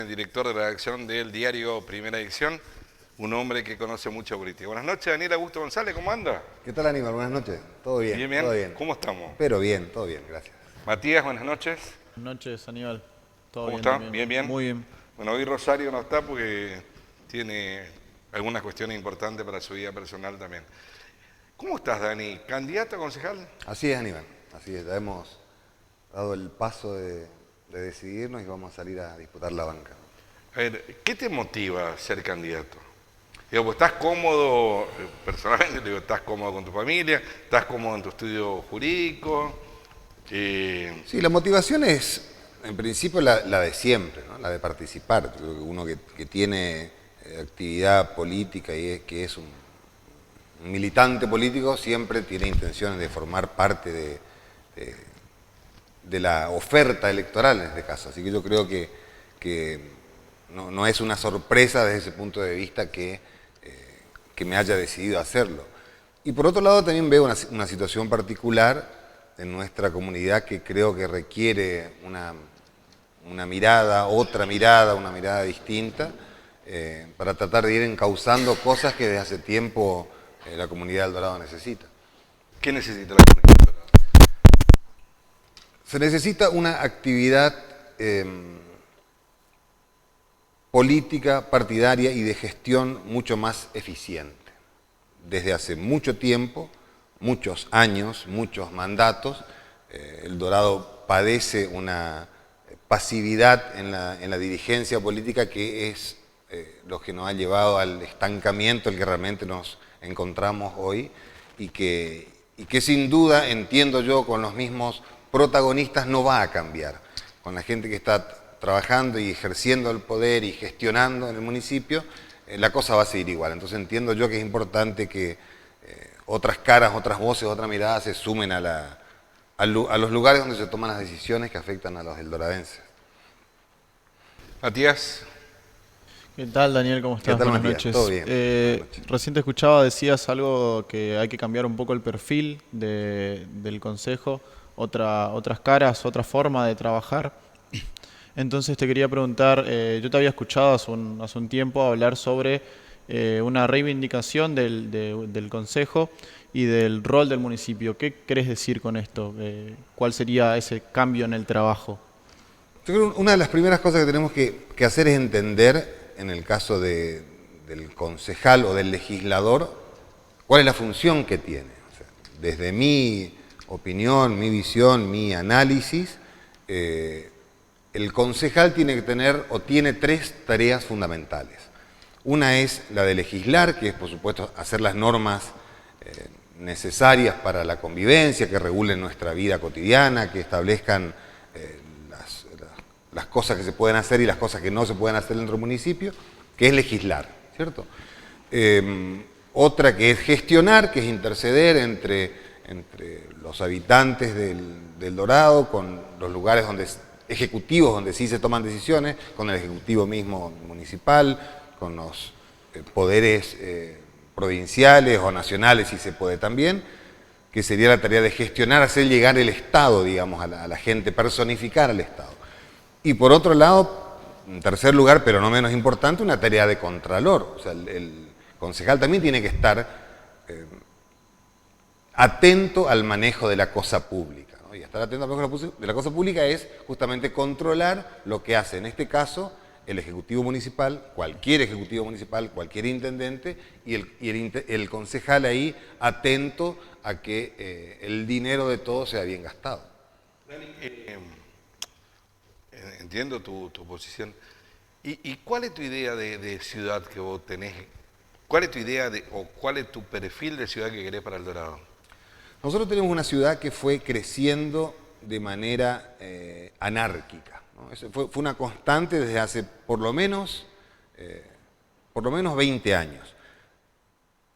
El director de redacción del diario Primera Edición, un hombre que conoce mucha política. Buenas noches, Daniel Augusto González, ¿cómo anda? ¿Qué tal, Aníbal? Buenas noches. ¿Todo bien? Bien, bien. Todo bien. ¿Cómo estamos? Pero bien, todo bien, gracias. Matías, buenas noches. Buenas noches, Aníbal. Todo ¿Cómo bien está? también. Bien, bien. Muy bien. Bueno, hoy Rosario no está porque tiene algunas cuestiones importantes para su vida personal también. ¿Cómo estás, Dani? ¿Candidato a concejal? Así es, Aníbal. Así es. Ya hemos dado el paso de decidirnos y vamos a salir a disputar la banca. A ver, ¿qué te motiva a ser candidato? Digo, pues estás cómodo, personalmente, digo, estás cómodo con tu familia, estás cómodo en tu estudio jurídico. Sí, la motivación es, en principio, la de siempre, ¿no? La de participar. Yo creo que uno que tiene actividad política y que es un militante político siempre tiene intenciones de formar parte de la oferta electoral en este caso. Así que yo creo que no es una sorpresa desde ese punto de vista que me haya decidido hacerlo. Y por otro lado también veo una situación particular en nuestra comunidad que creo que requiere una mirada, una mirada distinta, para tratar de ir encauzando cosas que desde hace tiempo la comunidad del Dorado necesita. ¿Qué necesita la comunidad? Se necesita una actividad política, partidaria y de gestión mucho más eficiente. Desde hace mucho tiempo, muchos años, muchos mandatos, el Dorado padece una pasividad en la dirigencia política que es lo que nos ha llevado al estancamiento el que realmente nos encontramos hoy y que sin duda, entiendo yo, con los mismos protagonistas no va a cambiar. Con la gente que está trabajando y ejerciendo el poder y gestionando en el municipio, la cosa va a seguir igual. Entonces entiendo yo que es importante que otras caras, otras voces, otras miradas se sumen a los lugares donde se toman las decisiones que afectan a los eldoradenses. Matías. ¿Qué tal, Daniel? ¿Cómo estás? ¿Qué tal, Buenas Matías? noches. ¿Todo bien? Buenas noches. Recién te escuchaba, decías algo que hay que cambiar un poco el perfil del consejo, otras caras, otra forma de trabajar. Entonces te quería preguntar, yo te había escuchado hace un tiempo hablar sobre una reivindicación del consejo y del rol del municipio. ¿Qué querés decir con esto? ¿Cuál sería ese cambio en el trabajo? Yo creo que una de las primeras cosas que tenemos que hacer es entender, en el caso del concejal o del legislador, cuál es la función que tiene. O sea, desde mi opinión, mi visión, mi análisis, el concejal tiene que tener o tiene tres tareas fundamentales. Una es la de legislar, que es por supuesto hacer las normas necesarias para la convivencia, que regulen nuestra vida cotidiana, que establezcan las cosas que se pueden hacer y las cosas que no se pueden hacer dentro del municipio, que es legislar, ¿cierto? Otra que es gestionar, que es interceder entre los habitantes del Dorado, con los lugares ejecutivos donde sí se toman decisiones, con el ejecutivo mismo municipal, con los poderes provinciales o nacionales si se puede también, que sería la tarea de gestionar, hacer llegar el Estado, digamos, a la gente, personificar al Estado. Y por otro lado, en tercer lugar, pero no menos importante, una tarea de contralor. O sea, el concejal también tiene que estar atento al manejo de la cosa pública, ¿no? Y estar atento al manejo de la cosa pública es justamente controlar lo que hace, en este caso, el Ejecutivo Municipal, cualquier intendente, y el concejal ahí atento a que el dinero de todos sea bien gastado. Dani, entiendo tu posición. ¿Y cuál es tu idea de ciudad que vos tenés? ¿Cuál es tu idea o cuál es tu perfil de ciudad que querés para El Dorado? Nosotros tenemos una ciudad que fue creciendo de manera anárquica, ¿no? Eso fue una constante desde hace por lo menos 20 años.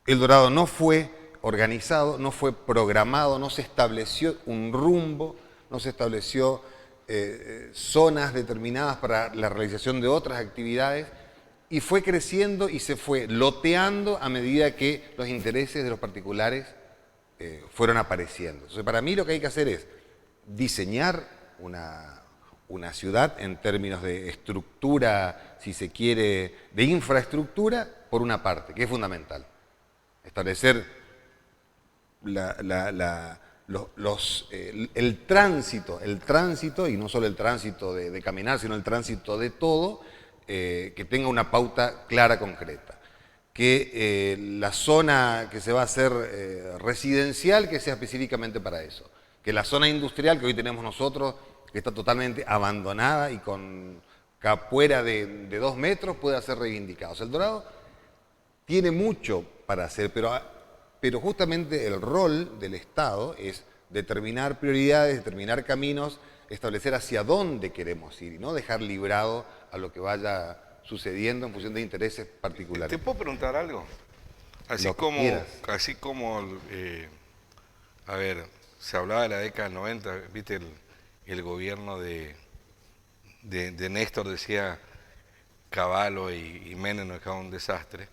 El Dorado no fue organizado, no fue programado, no se estableció un rumbo, no se estableció zonas determinadas para la realización de otras actividades, y fue creciendo y se fue loteando a medida que los intereses de los particulares fueron apareciendo. Entonces, para mí lo que hay que hacer es diseñar una ciudad en términos de estructura, si se quiere, de infraestructura, por una parte, que es fundamental. Establecer el tránsito, y no solo el tránsito de caminar, sino el tránsito de todo, que tenga una pauta clara, concreta. Que la zona que se va a hacer residencial, que sea específicamente para eso. Que la zona industrial que hoy tenemos nosotros, que está totalmente abandonada y con capuera de 2 metros, pueda ser reivindicada. O sea, El Dorado tiene mucho para hacer, pero justamente el rol del Estado es determinar prioridades, determinar caminos, establecer hacia dónde queremos ir y no dejar librado a lo que vaya sucediendo en función de intereses particulares. ¿Te puedo preguntar algo? Así como a ver, se hablaba de la década del 90, viste, el gobierno de Néstor decía Cavallo y Menem nos dejaba un desastre.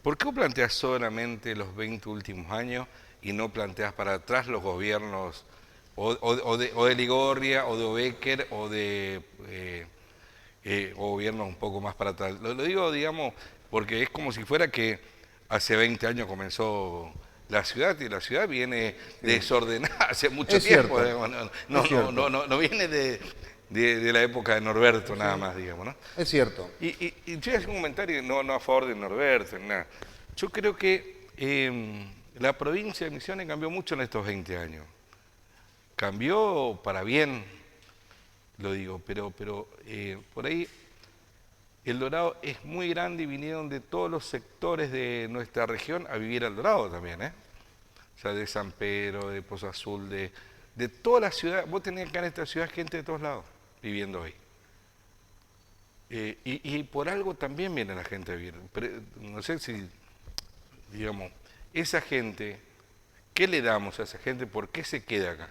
¿Por qué planteas solamente los 20 últimos años y no planteas para atrás los gobiernos o de Ligorria, o de Obecker, o gobiernos un poco más para atrás? Lo digo, digamos, porque es como si fuera que hace 20 años comenzó la ciudad, y la ciudad viene desordenada hace mucho tiempo. No viene de la época de Norberto nada más, digamos, ¿no? Es cierto. Y yo voy a hacer un comentario, no a favor de Norberto, nada. Yo creo que la provincia de Misiones cambió mucho en estos 20 años. Cambió para bien, lo digo, pero por ahí El Dorado es muy grande y vinieron de todos los sectores de nuestra región a vivir al Dorado también, ¿eh? O sea, de San Pedro, de Pozo Azul, de toda la ciudad. Vos tenés acá en esta ciudad gente de todos lados viviendo hoy. Y por algo también viene la gente a vivir. Pero, no sé si, digamos, esa gente, ¿qué le damos a esa gente? ¿Por qué se queda acá?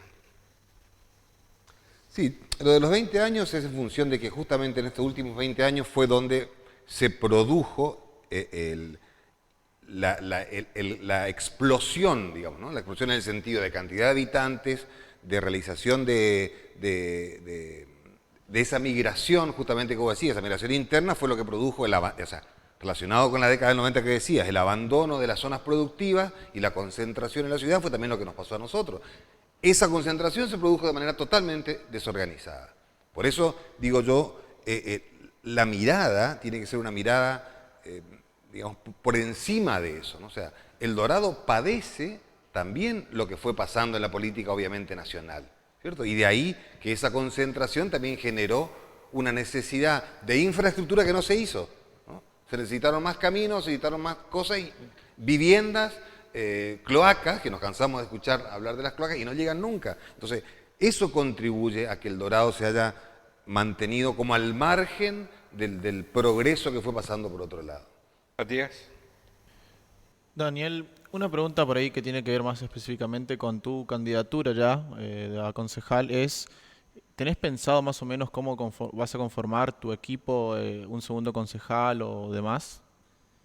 Sí, lo de los 20 años es en función de que justamente en estos últimos 20 años fue donde se produjo la explosión, digamos, ¿no? La explosión en el sentido de cantidad de habitantes, de realización de esa migración, justamente como decía, esa migración interna fue lo que produjo, relacionado con la década del 90 que decías, el abandono de las zonas productivas y la concentración en la ciudad fue también lo que nos pasó a nosotros. Esa concentración se produjo de manera totalmente desorganizada. Por eso, digo yo, la mirada tiene que ser una mirada, digamos, por encima de eso, ¿no? O sea, El Dorado padece también lo que fue pasando en la política, obviamente, nacional, ¿cierto? Y de ahí que esa concentración también generó una necesidad de infraestructura que no se hizo, ¿no? Se necesitaron más caminos, se necesitaron más cosas, y viviendas, cloacas, que nos cansamos de escuchar hablar de las cloacas y no llegan nunca. Entonces, eso contribuye a que El Dorado se haya mantenido como al margen del progreso que fue pasando por otro lado. Matías. Daniel, una pregunta por ahí que tiene que ver más específicamente con tu candidatura ya a concejal es, ¿tenés pensado más o menos cómo vas a conformar tu equipo, un segundo concejal o demás?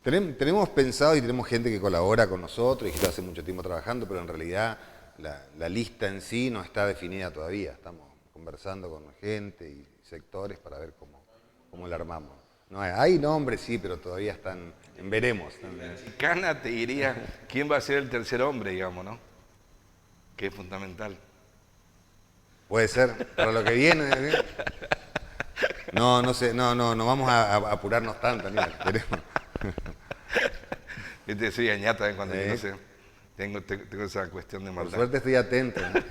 Tenemos pensado y tenemos gente que colabora con nosotros y que está hace mucho tiempo trabajando, pero en realidad la lista en sí no está definida todavía. Estamos conversando con gente y sectores para ver cómo la armamos. No hay nombres, sí, pero todavía están en veremos. Cana te diría quién va a ser el tercer hombre, digamos, ¿no? Que es fundamental. Puede ser, para lo que viene. No sé, no vamos a apurarnos tanto, ni queremos. Yo soy añata cuando no sé, tengo esa cuestión de maldad. Por suerte estoy atento, ¿no?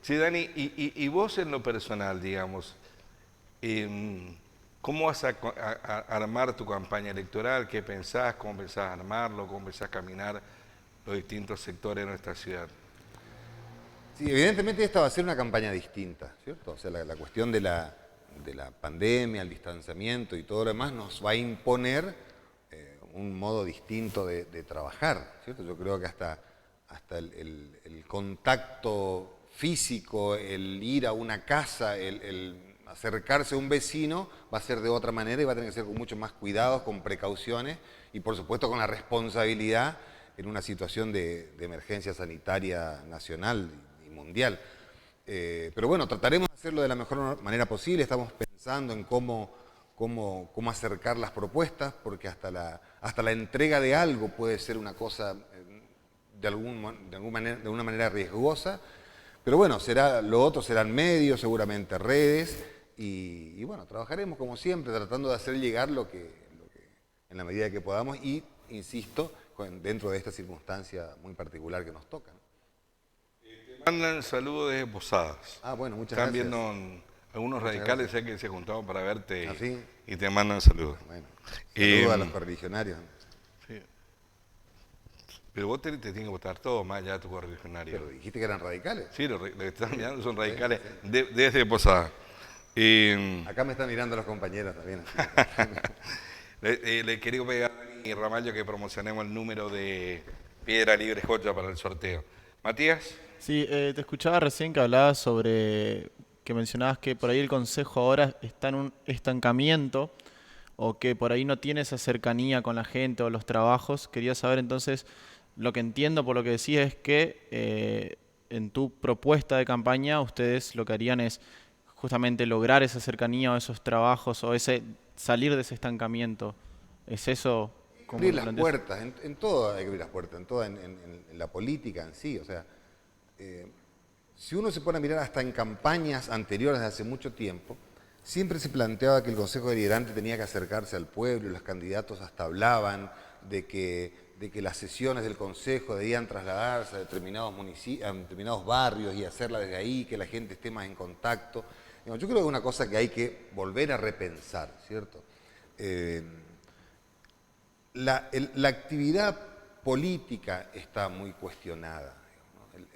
Sí, Dani, y vos en lo personal, digamos, ¿cómo vas a armar tu campaña electoral? ¿Qué pensás? ¿Cómo pensás armarlo? ¿Cómo pensás caminar los distintos sectores de nuestra ciudad? Sí, evidentemente esta va a ser una campaña distinta, ¿cierto? O sea, la cuestión de la pandemia, el distanciamiento y todo lo demás nos va a imponer un modo distinto de trabajar, ¿cierto? Yo creo que hasta el contacto físico, el ir a una casa, el acercarse a un vecino va a ser de otra manera y va a tener que ser con mucho más cuidados, con precauciones y por supuesto con la responsabilidad en una situación de emergencia sanitaria nacional y mundial. Pero bueno, trataremos de hacerlo de la mejor manera posible. Estamos pensando en cómo acercar las propuestas, porque hasta la entrega de algo puede ser una cosa de alguna manera riesgosa. Pero bueno, lo otro serán medios, seguramente redes, y bueno, trabajaremos como siempre, tratando de hacer llegar lo que en la medida que podamos y, insisto, dentro de esta circunstancia muy particular que nos toca, ¿no? Mandan saludos desde Posadas. Ah, bueno, muchas Están gracias. viendo algunos Muchas radicales, sé que se juntaban para verte ¿Ah, sí? y te mandan saludos. Bueno, saludos a Eh, los correligionarios. sí. Pero vos te tienes que votar todo, más allá de tu correligionario. Pero dijiste que eran radicales. Sí, los que están mirando son radicales Sí. desde Posadas. Acá me están mirando los compañeros también. Le quería pegar a mi Ramallo que promocionemos el número de Piedra Libre Joya para el sorteo. Matías. Sí, te escuchaba recién que hablabas sobre, que mencionabas que por ahí el Consejo ahora está en un estancamiento o que por ahí no tiene esa cercanía con la gente o los trabajos. Quería saber entonces, lo que entiendo por lo que decís es que en tu propuesta de campaña ustedes lo que harían es justamente lograr esa cercanía o esos trabajos o ese salir de ese estancamiento. ¿Es eso como Abrir lo las planteas? puertas, en todo hay que abrir las puertas, en la política en sí. O sea, si uno se pone a mirar hasta en campañas anteriores de hace mucho tiempo, siempre se planteaba que el Consejo Deliberante tenía que acercarse al pueblo, y los candidatos hasta hablaban de que las sesiones del Consejo debían trasladarse a determinados municipios, a determinados barrios y hacerla desde ahí, que la gente esté más en contacto. Yo creo que es una cosa que hay que volver a repensar, ¿cierto? La actividad política está muy cuestionada.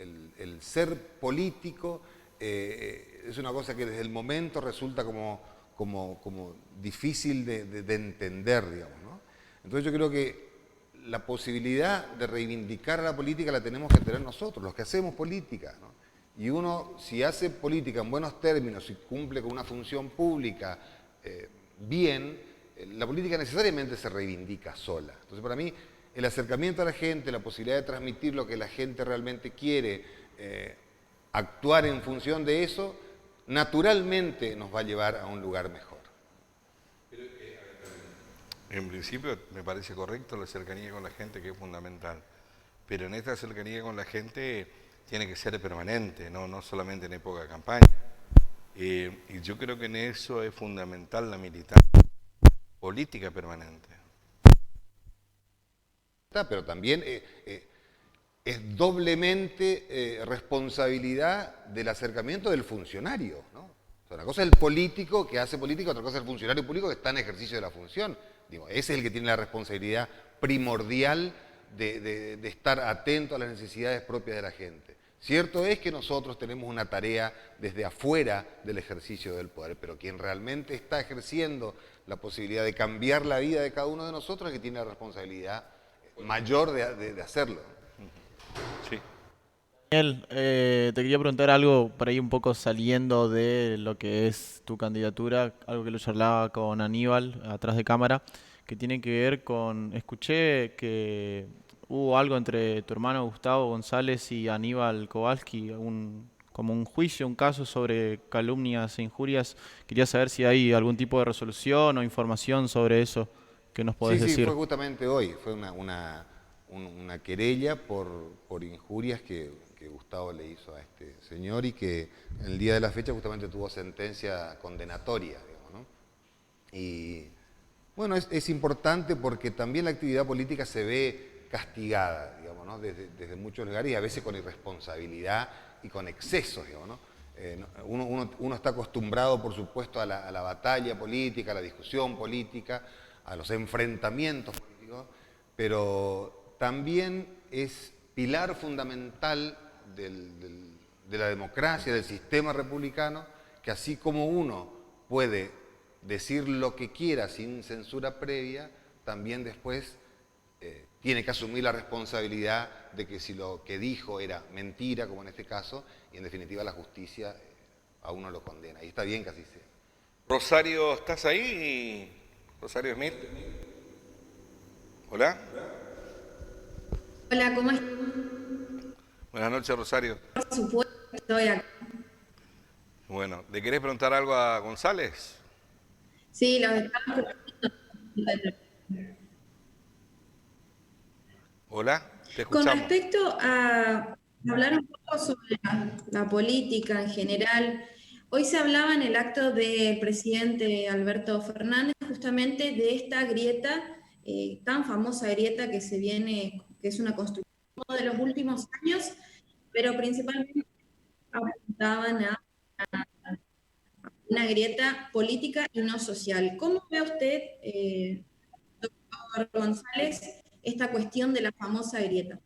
El ser político es una cosa que desde el momento resulta como difícil de entender, digamos, ¿no? Entonces yo creo que la posibilidad de reivindicar a la política la tenemos que tener nosotros, los que hacemos política, ¿no? Y uno, si hace política en buenos términos y cumple con una función pública bien, la política necesariamente se reivindica sola. Entonces, para mí, el acercamiento a la gente, la posibilidad de transmitir lo que la gente realmente quiere, actuar en función de eso, naturalmente nos va a llevar a un lugar mejor. En principio me parece correcto la cercanía con la gente, que es fundamental. Pero en esta cercanía con la gente tiene que ser permanente, no solamente en época de campaña. Y yo creo que en eso es fundamental la militancia política permanente. Pero también es doblemente responsabilidad del acercamiento del funcionario, ¿no? O sea, una cosa es el político que hace política, otra cosa es el funcionario público que está en ejercicio de la función. Digo, ese es el que tiene la responsabilidad primordial de estar atento a las necesidades propias de la gente. Cierto es que nosotros tenemos una tarea desde afuera del ejercicio del poder, pero quien realmente está ejerciendo la posibilidad de cambiar la vida de cada uno de nosotros es que tiene la responsabilidad mayor de hacerlo. Sí. Daniel, te quería preguntar algo por ahí un poco saliendo de lo que es tu candidatura, algo que lo charlaba con Aníbal atrás de cámara, que tiene que ver con, escuché que hubo algo entre tu hermano Gustavo González y Aníbal Kowalski, como un juicio, un caso sobre calumnias e injurias. Quería saber si hay algún tipo de resolución o información sobre eso que nos podés Sí, decir. fue justamente hoy, fue una querella por injurias que Gustavo le hizo a este señor y que en el día de la fecha justamente tuvo sentencia condenatoria, digamos, ¿no? Y bueno, es importante porque también la actividad política se ve castigada, digamos, ¿no? Desde muchos lugares y a veces con irresponsabilidad y con excesos, digamos, ¿no? Uno está acostumbrado, por supuesto, a la batalla política, a la discusión política, a los enfrentamientos políticos, pero también es pilar fundamental de la democracia, del sistema republicano, que así como uno puede decir lo que quiera sin censura previa, también después tiene que asumir la responsabilidad de que si lo que dijo era mentira, como en este caso, y en definitiva la justicia a uno lo condena. Y está bien que así sea. Rosario, ¿estás ahí? Rosario Smith. Hola. Hola, ¿cómo estás? Buenas noches, Rosario. Por supuesto, estoy acá. Bueno, ¿le querés preguntar algo a González? Sí, los estamos. Hola, te Con escuchamos. respecto a hablar un poco sobre la política en general, hoy se hablaba en el acto del presidente Alberto Fernández justamente de esta grieta, tan famosa grieta que se viene, que es una construcción de los últimos años, pero principalmente apuntaban a una grieta política y no social. ¿Cómo ve usted, doctor González, esta cuestión de la famosa grieta?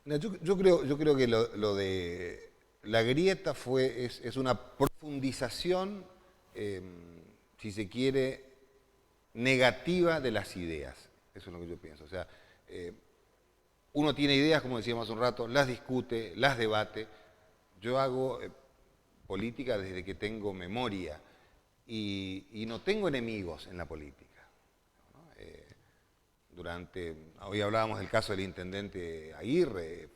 No, yo creo que lo de la grieta es una profundización, eh, si se quiere, negativa de las ideas. Eso es lo que yo pienso. O sea, eh, uno tiene ideas, como decíamos hace un rato, las discute, las debate. Yo hago política desde que tengo memoria y no tengo enemigos en la política. Hoy hablábamos del caso del intendente Aguirre,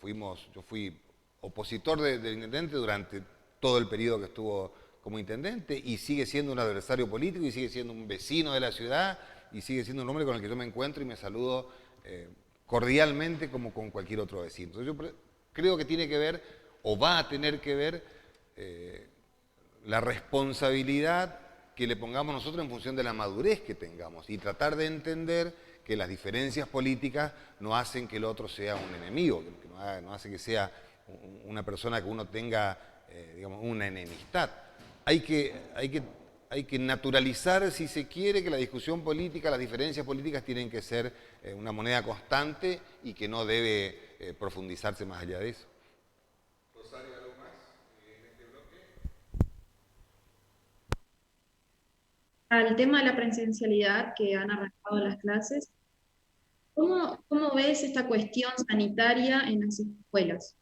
yo fui opositor del intendente durante todo el periodo que estuvo como intendente y sigue siendo un adversario político y sigue siendo un vecino de la ciudad y sigue siendo un hombre con el que yo me encuentro y me saludo cordialmente como con cualquier otro vecino. Entonces yo creo que tiene que ver, o va a tener que ver, la responsabilidad que le pongamos nosotros en función de la madurez que tengamos y tratar de entender que las diferencias políticas no hacen que el otro sea un enemigo, que no hace que sea una persona que uno tenga, digamos, una enemistad. Hay que naturalizar, si se quiere, que la discusión política, las diferencias políticas tienen que ser una moneda constante y que no debe profundizarse más allá de eso. Al tema de la presencialidad que han arrancado las clases, ¿cómo ves esta cuestión sanitaria en las escuelas?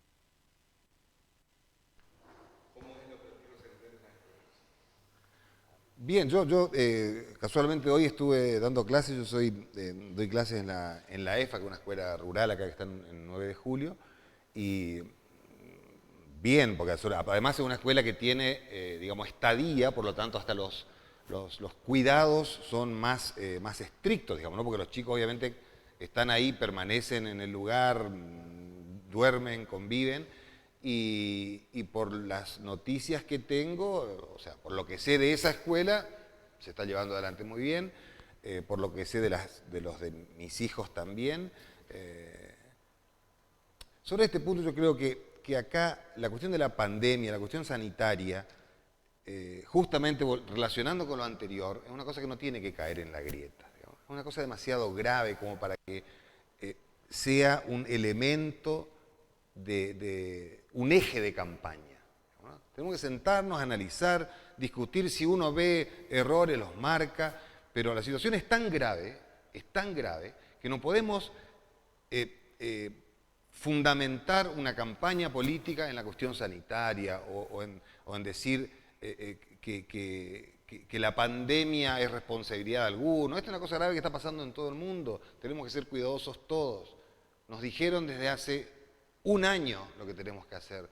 Bien, yo casualmente hoy estuve dando clases, doy clases en la EFA, que es una escuela rural acá que está en 9 de julio, y bien, porque además es una escuela que tiene, digamos, estadía, por lo tanto hasta los cuidados son más estrictos, digamos, ¿no? Porque los chicos obviamente están ahí, permanecen en el lugar, duermen, conviven, y por las noticias que tengo, o sea, por lo que sé de esa escuela, se está llevando adelante muy bien, por lo que sé de los de mis hijos también. Sobre este punto yo creo que acá la cuestión de la pandemia, la cuestión sanitaria, justamente relacionando con lo anterior, es una cosa que no tiene que caer en la grieta. Digamos. Es una cosa demasiado grave como para que sea un elemento un eje de campaña. ¿No? Tenemos que sentarnos, analizar, discutir, si uno ve errores, los marca, pero la situación es tan grave, que no podemos fundamentar una campaña política en la cuestión sanitaria o en decir que la pandemia es responsabilidad de alguno. Esta es una cosa grave que está pasando en todo el mundo. Tenemos que ser cuidadosos todos. Nos dijeron desde hace un año lo que tenemos que hacer.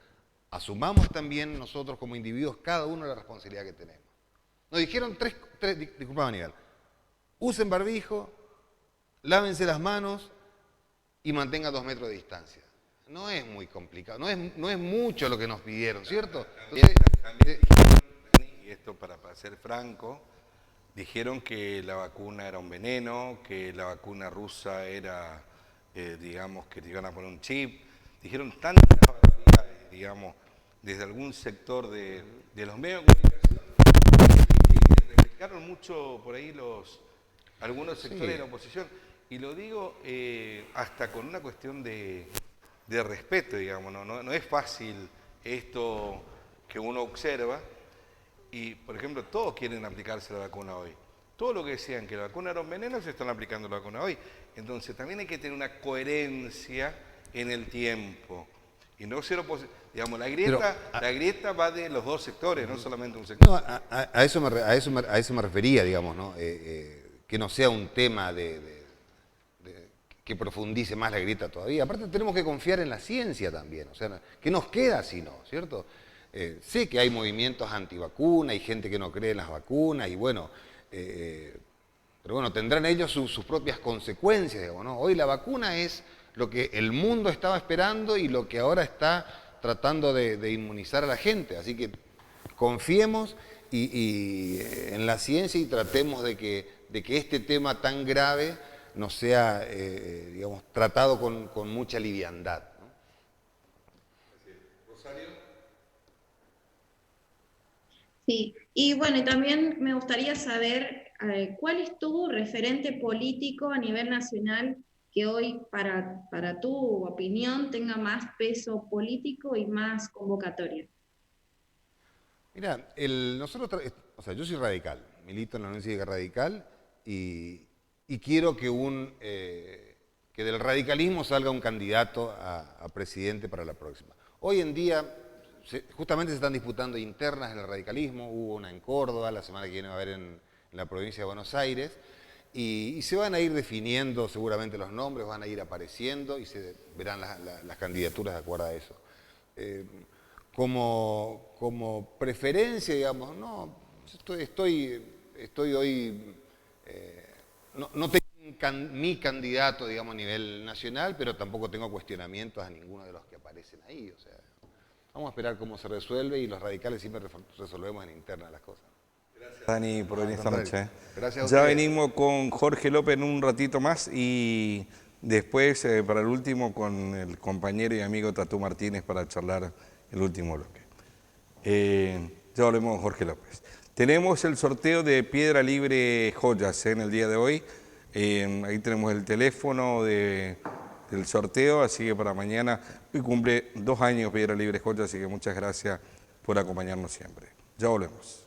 Asumamos también nosotros como individuos cada uno la responsabilidad que tenemos. Nos dijeron disculpa Aníbal, usen barbijo, lávense las manos y mantengan 2 metros de distancia. No es muy complicado, no es mucho lo que nos pidieron, ¿cierto? También dijeron, y esto para ser franco, dijeron que la vacuna era un veneno, que la vacuna rusa era, digamos, que te iban a poner un chip. Dijeron tantas barbaridades, digamos, desde algún sector de los medios de comunicación, que replicaron mucho por ahí algunos sectores de la oposición. Y lo digo hasta con una cuestión de respeto, digamos, no es fácil esto que uno observa. Y, por ejemplo, todos quieren aplicarse la vacuna hoy. Todo lo que decían que la vacuna era un veneno se están aplicando la vacuna hoy. Entonces también hay que tener una coherencia en el tiempo. Y no ser digamos, la grieta va de los dos sectores, no solamente un sector. No, a eso me refería, digamos, ¿no? Que no sea un tema que que profundice más la grieta todavía. Aparte tenemos que confiar en la ciencia también, o sea, ¿qué nos queda si no, cierto? Sé que hay movimientos antivacuna, hay gente que no cree en las vacunas y bueno, pero bueno, tendrán ellos sus propias consecuencias, digamos, ¿no? Hoy la vacuna es lo que el mundo estaba esperando y lo que ahora está tratando de inmunizar a la gente, así que confiemos en la ciencia y tratemos de que este tema tan grave no sea, digamos, tratado con mucha liviandad, ¿no? Rosario. Sí, y bueno, y también me gustaría saber cuál es tu referente político a nivel nacional que hoy, para tu opinión, tenga más peso político y más convocatoria. Mira, o sea, yo soy radical, milito en la Unión Cívica Radical y quiero que del radicalismo salga un candidato a presidente para la próxima. Hoy en día, justamente se están disputando internas en el radicalismo, hubo una en Córdoba, la semana que viene va a haber en la provincia de Buenos Aires, y se van a ir definiendo seguramente los nombres, van a ir apareciendo y se verán las candidaturas de acuerdo a eso. Como preferencia, digamos, no, estoy hoy, no tengo mi candidato, digamos, a nivel nacional, pero tampoco tengo cuestionamientos a ninguno de los que aparecen ahí, o sea, vamos a esperar cómo se resuelve y los radicales siempre resolvemos en interna las cosas. Gracias, Dani, por venir esta noche. Gracias a Ya ustedes. venimos con Jorge López en un ratito más y después, para el último, con el compañero y amigo Tatú Martínez para charlar el último bloque. Ya volvemos con Jorge López. Tenemos el sorteo de Piedra Libre Joyas en el día de hoy. Ahí tenemos el teléfono del sorteo, así que para mañana, hoy cumple 2 años Piedra Libre Joyas, así que muchas gracias por acompañarnos siempre. Ya volvemos.